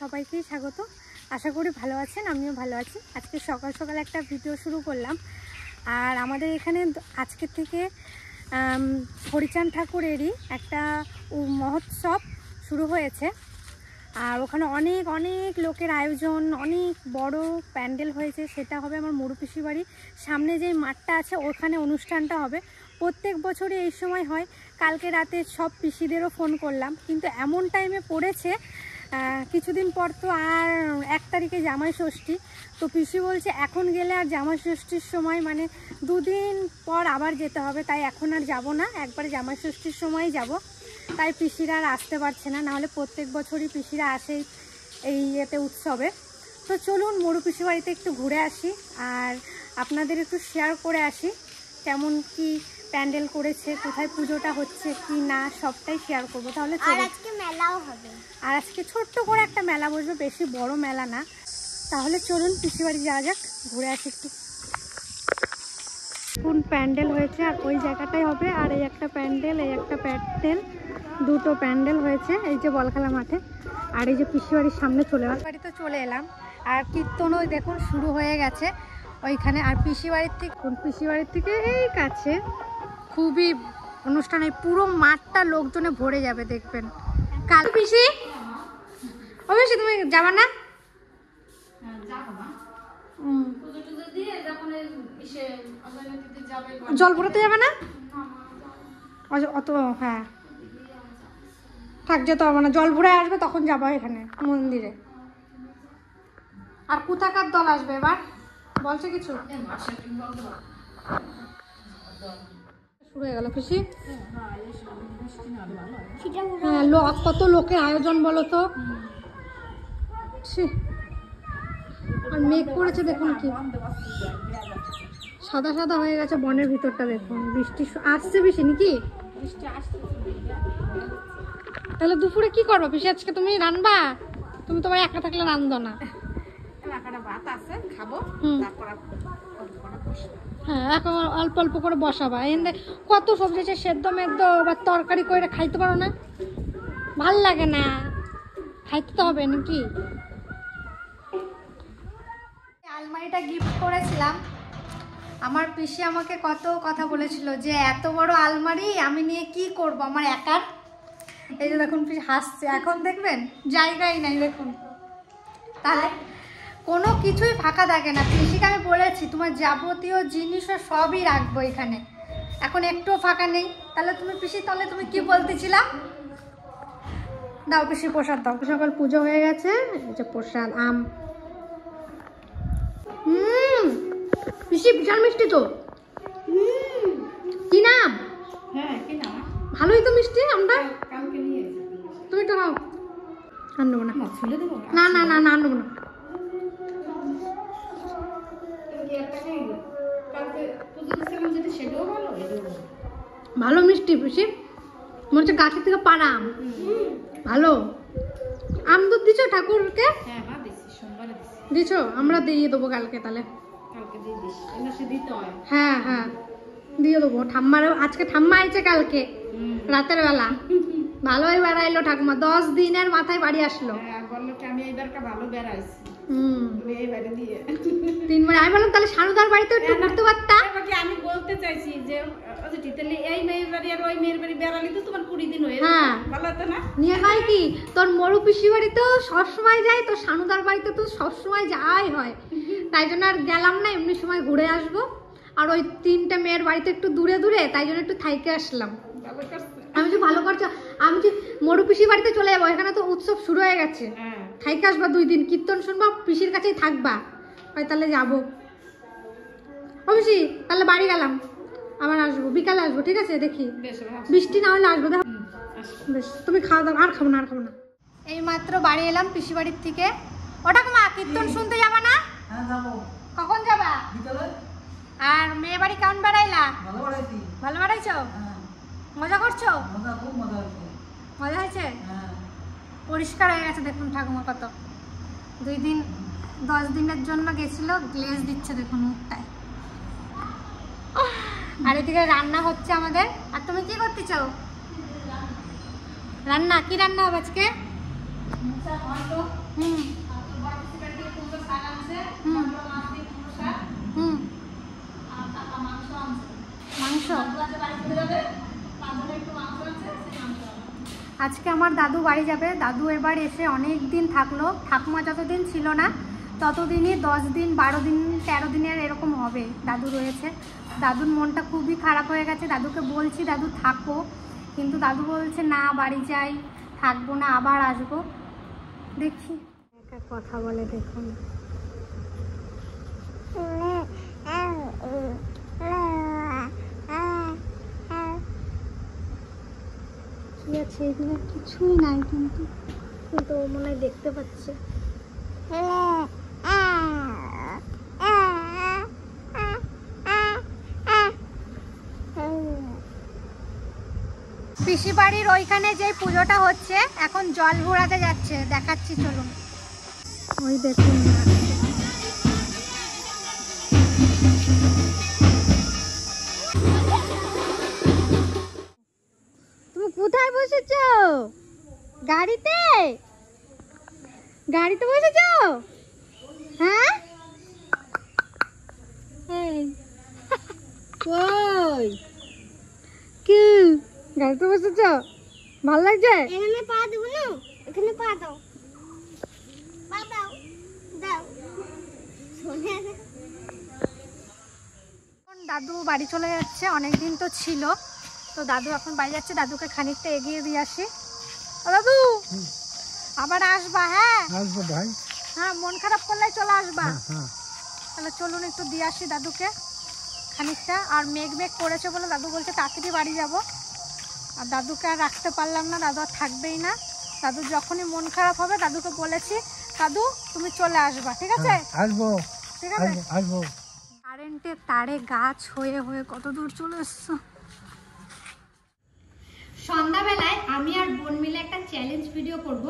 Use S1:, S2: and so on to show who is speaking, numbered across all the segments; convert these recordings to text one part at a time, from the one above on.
S1: সবাইকেই স্বাগত। আশা করি ভালো আছেন, আমিও ভালো আছি। আজকে সকাল সকাল একটা ভিডিও শুরু করলাম। আর আমাদের এখানে আজকে থেকে হরিচাঁদ ঠাকুরেরই একটা মহোৎসব শুরু হয়েছে। আর ওখানে অনেক অনেক লোকের আয়োজন, অনেক বড় প্যান্ডেল হয়েছে। সেটা হবে আমার মুরুপিসি বাড়ির সামনে যেই মাঠটা আছে ওখানে অনুষ্ঠানটা হবে। প্রত্যেক বছরই এই সময় হয়। কালকে রাতে সব পিসিদেরও ফোন করলাম, কিন্তু এমন টাইমে পড়েছে কিছুদিন পর তো আর 1 তারিখে জামাই ষষ্ঠী। তো পিসি বলছে এখন গেলে আর জামাই ষষ্ঠীর সময় মানে 2 দিন পর আবার যেতে হবে, তাই এখন আর যাব না, একবারে জামাই ষষ্ঠীর সময় যাব। তাই পিসিরা আর আসতে পারছে না, নাহলে প্রত্যেক বছরই পিসিরা আসে এই ইয়েতে উৎসবে। তো চলুন মুরুপিসি বাড়িতে একটু ঘুরে আসি আর আপনাদের একটু শেয়ার করে আসি কেমন কি প্যান্ডেল করেছে, কোথায় পুজোটা হচ্ছে কি না, সবটাই শেয়ার করবো। তাহলে
S2: আর আজকে মেলাও হবে,
S1: আর আজকে ছোট্ট করে একটা মেলা বসবে, বেশি বড় মেলা না। তাহলে চলুন পিসি বাড়ি যাওয়া যাক, ঘুরে আসি একটু। কোন প্যান্ডেল হয়েছে আর ওই জায়গাটাই হবে। আর এই একটা প্যান্ডেল, এই একটা প্যান্ডেল, দুটো প্যান্ডেল হয়েছে এই যে বলখেলা মাঠে। আর এই যে পিসি বাড়ির সামনে চলে এলাম, বাড়িতে চলে এলাম। আর কীর্তনও দেখুন শুরু হয়ে গেছে ওইখানে। আর পিসি বাড়ির থেকে এই কাছে খুবই অনুষ্ঠান, এই পুরো মাঠটা লোকজনে ভরে যাবে দেখবেন। কাল পিসি অবশ্যই তুমি যাবা না? জল ভরাতে যাবে না অত? হ্যাঁ থাক, যেতে হবে না, জল ভরে আসবে তখন যাবো এখানে মন্দিরে। আর কোথাকার দল আসবে এবার বলছে কিছু? শুরু হয়ে গেল পিসি। হ্যাঁ কত লোকের আয়োজন বলো তো। আর মেঘ করেছে দেখুন, কি সাদা সাদা হয়ে গেছে বনের ভিতরটা দেখুন। বৃষ্টি আসছে বেশি নাকি? তাহলে দুপুরে কি করবো পিসি আজকে? তুমি রান্না? তুমি তোমার একা থাকলে রান্ধো না। হ্যাঁ এখন অল্প অল্প করে বসাবা। এনে কত সবজি আছে, সেদ্ধ মেদ্ধ বা তরকারি করে খাইতে পারো না? ভাল লাগে না, খাইতে তো হবে নাকি। আলমারিটা গিফট করেছিলাম। আমার পিসি আমাকে কত কথা বলেছিল যে এত বড় আলমারি আমি নিয়ে কি করব আমার একার। এই যে দেখুন পিসি হাসছে, এখন দেখবেন জায়গাই নাই দেখুন। তাহলে কোনো কিছুই ফাঁকা থাকে না। পিসিকে আমি বলেছি তোমার যাবতীয় জিনিসও সবই রাখবো এখানে, এখন একটুও ফাঁকা নেই। তাহলে তুমি পিসি, তাহলে তুমি কি বলতেছিলা? দাও পিসি প্রসাদ দাও। সকাল পুজো হয়ে গেছে, এই যে প্রসাদ আম। পিসি বিশাল মিষ্টি তো। কি নাম? ভালোই তো মিষ্টি আমটা। তুমি তো খাও। আর নেবো না, না না না না নেবো না। ভালো মিষ্টি পিসি, মনে হচ্ছে গাছের থেকে পাড়া আম। ভালো আম দুধ দিছো ঠাকুরকে? দিছো? আমরা দিয়ে দেবো কালকে। তাহলে হ্যাঁ হ্যাঁ দিয়ে দেবো। ঠাম্মারও আজকে ঠাম্মা আইছে কালকে রাতের বেলা। ভালোই বেড়াইলো ঠাকুমা, 10 দিনের মাথায় বাড়ি আসলো। তিনবার আমি বললাম তাহলে শানুদার বাড়িতে একটু ঘুরতে পারতাম।
S3: আমি বলতে চাইছি যে এই মেয়ের বাড়ি আর ওই মেয়ের বাড়ি বেড়ালি তো তোমার 20 দিন হয়ে ভালো হতো না? নিয়ে
S1: হয় কি তোর মরু পিসি বাড়িতেও সবসময় যাই, তোর শানুদার বাড়িতে তো সবসময় যাওয়াই হয়, তাই জন্য আর গেলাম না। এমনি সময় ঘুরে আসবো। আর ওই 3টে মেয়ের বাড়িতে একটু দূরে দূরে, তাই জন্য একটু থাইকে আসলাম। আমি যে ভালো করছো, আমি যে মরু পিসি বাড়িতে চলে যাবো, এখানে তো উৎসব শুরু হয়ে গেছে। থাইকে আসবা 2 দিন, কীর্তন শুনবা, পিসির কাছেই থাকবা। তাহলে যাবো অবশ্যই। তাহলে বাড়ি গেলাম, আবার আসবো বিকালে আসবো, ঠিক আছে? দেখি বৃষ্টি না হলে আসবো। দেখো বেশ, তুমি খাওয়া দাও। আর খাবো না, আর খাবো না। এই মাত্র বাড়ি এলাম পিসি বাড়ির থেকে। ওটা মা কীর্তন শুনতে যাবা না? কখন যাবা? আর মেয়ে বাড়ি কেমন বেড়াইলা? ভালো বেড়াইছো? মজা করছো? মজা হয়েছে? পরিষ্কার হয়ে গেছে দেখুন ঠাকুমা কত। 2 দিন 10 দিনের জন্য গেছিল, গ্লেজ দিচ্ছে দেখুন মুখটায়। আর এদিকে রান্না হচ্ছে আমাদের। আর তুমি কি করতে চাও? রান্না কি রান্না হবে আজকে? মাংস। আজকে আমার দাদু বাড়ি যাবে। দাদু এবার এসে অনেক দিন থাকলো। ঠাকুমা যতদিন ছিল না ততদিনই 10 দিন 12 দিন 13 দিনের এরকম হবে দাদু রয়েছে। দাদুর মনটা খুবই খারাপ হয়ে গেছে। দাদুকে বলছি দাদু থাকো, কিন্তু দাদু বলছে না বাড়ি যাই, থাকবো না, আবার আসবো। দেখি একটা কথা বলে দেখুন। কি আছে এখানে? কিছুই নাই, কিন্তু কিন্তু ও মনে হয় দেখতে পাচ্ছে। পিসি বাড়ির ওইখানে যে পুজোটা হচ্ছে, এখন জল ভরাতে যাচ্ছে, দেখাচ্ছি চলুন। ওই দেখুন তুমি কোথায় বসেছো? গাড়িতে? গাড়িতে বসেছো? হ্যাঁ কই কি গাড়িতে বসেছো? ভালো লাগছে?
S2: এখানে পা দেবো না, এখানে পা দাও, পা দাও, দাও।
S1: দাদু বাড়ি চলে যাচ্ছে, অনেকদিন তো ছিল, তো দাদু এখন বাড়ি যাচ্ছে। দাদুকে খানিকটা এগিয়ে দিয়ে আসি। ও দাদু আবার আসবা? হ্যাঁ
S4: আসবো ভাই।
S1: হ্যাঁ, মন খারাপ করলে চলে আসবা।
S4: হ্যাঁ
S1: তাহলে চলুন একটু দিয়ে আসি দাদুকে খানিকটা। আর মেঘ মেঘ করেছে বলে দাদু বলছে তাড়াতাড়ি বাড়ি যাব। আর দাদুকে আর রাখতে পারলাম না, দাদু আর থাকবেই না। দাদু যখনই মন খারাপ হবে দাদুকে বলেছি দাদু তুমি চলে আসবা, ঠিক আছে?
S4: আসবো,
S1: ঠিক আছে
S4: আসবো।
S1: কারেন্টের তারে গাছ হয়ে হয়ে কত দূর চলে এসছো। সন্ধ্যাবেলায় আমি আর বোন মিলে একটা চ্যালেঞ্জ ভিডিও করব।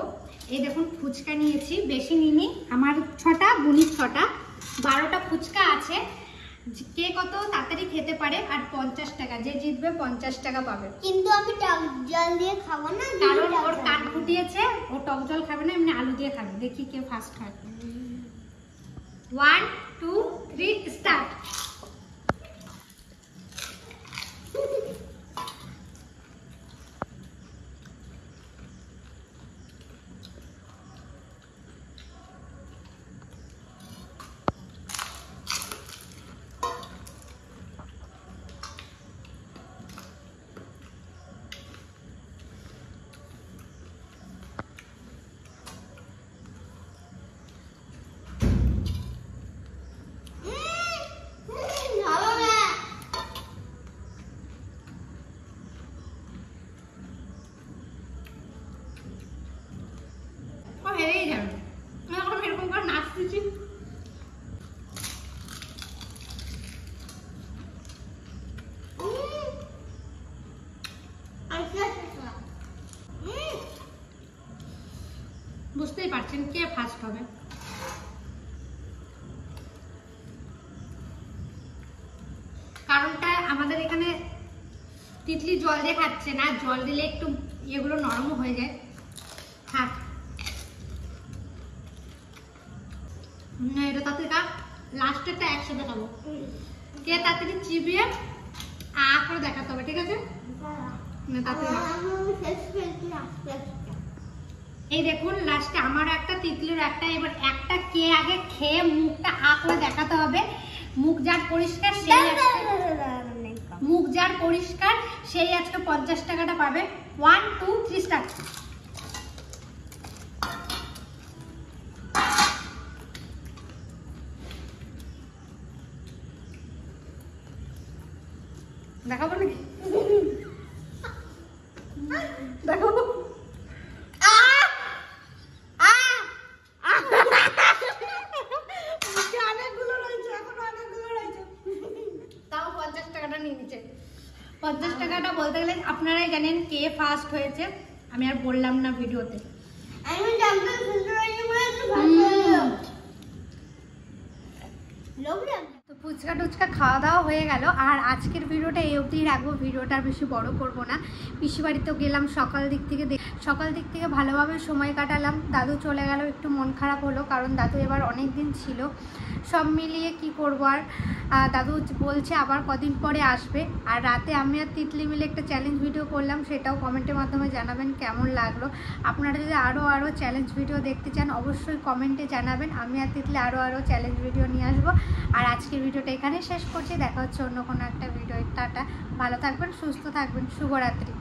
S1: এই দেখুন ফুচকা নিয়েছি, বেশি নিইনি, আমার 6টা বুনির 6টা, 12টা ফুচকা আছে। কে কত তাড়াতাড়ি খেতে পারে। আর 50 টাকা, যে জিতবে 50 টাকা পাবে।
S2: কিন্তু আমি টক জল দিয়ে খাবো না,
S1: কারণ ওর কান ফুটিয়েছে, ও টক জল খাবে না, এমনি আলু দিয়ে খাবে। দেখি কে ফার্স্ট হয়। 1 2 3 স্টার্ট। হেরেই যাবে, এখন এরকম করে নাচতেছি। বুঝতেই পারছেন কে ফার্স্ট হবে। কারণটা আমাদের এখানে তিতলি জল দিয়ে খাচ্ছে না, জল দিলে একটু এগুলো নরম হয়ে যায়। থাক না, এটা তাড়াতাড়ি খা, লাস্টেরটা একসাথে খাবো। কে তাড়াতাড়ি চিবিয়ে করে দেখাতে হবে, ঠিক আছে? এই দেখুন লাস্টে আমার একটা, তিতলির একটা। এবার একটা কে আগে খেয়ে মুখটা করে দেখাতে হবে। মুখ যার পরিষ্কার সেই মুখ যার পরিষ্কার সেই আজকে 50 টাকাটা পাবে। 1 2 3 স্টার্ট। দেখাবো নাকি? দেখাবো। অনেকগুলো রয়েছে, এখন অনেকগুলো রয়েছে, তাও 50 টাকাটা নিয়ে নিচ্ছে। 50 টাকাটা বলতে গেলে আপনারাই জানেন কে ফার্স্ট হয়েছে, আমি আর বললাম না ভিডিওতে। তো ফুচকা টুচকা খাওয়া দাওয়া হয়ে গেল। আর আজকের ভিডিওটা এই অবধি রাখবো, ভিডিওটা আর বেশি বড় করব না। পিসি বাড়িতেও গেলাম সকাল দিক থেকে ভালোভাবে সময় কাটালাম। দাদু চলে গেল, একটু মন খারাপ হলো, কারণ দাদু এবার অনেক দিন ছিল। সব মিলিয়ে কি করবো আর, দাদু বলছে আবার কদিন পরে আসবে। আর রাতে আমি আর তিতলি মিলে একটা চ্যালেঞ্জ ভিডিও করলাম, সেটাও কমেন্টের মাধ্যমে জানাবেন কেমন লাগলো। আপনারা যদি আরও চ্যালেঞ্জ ভিডিও দেখতে চান অবশ্যই কমেন্টে জানাবেন। আমি আর তিতলি আরও চ্যালেঞ্জ ভিডিও নিয়ে আসবো। আর আজকের ভিডিওটা এখানে শেষ করছি, দেখা হচ্ছে অন্য কোনো একটা ভিডিও। টাটা, ভালো থাকবেন, সুস্থ থাকবেন, শুভরাত্রি।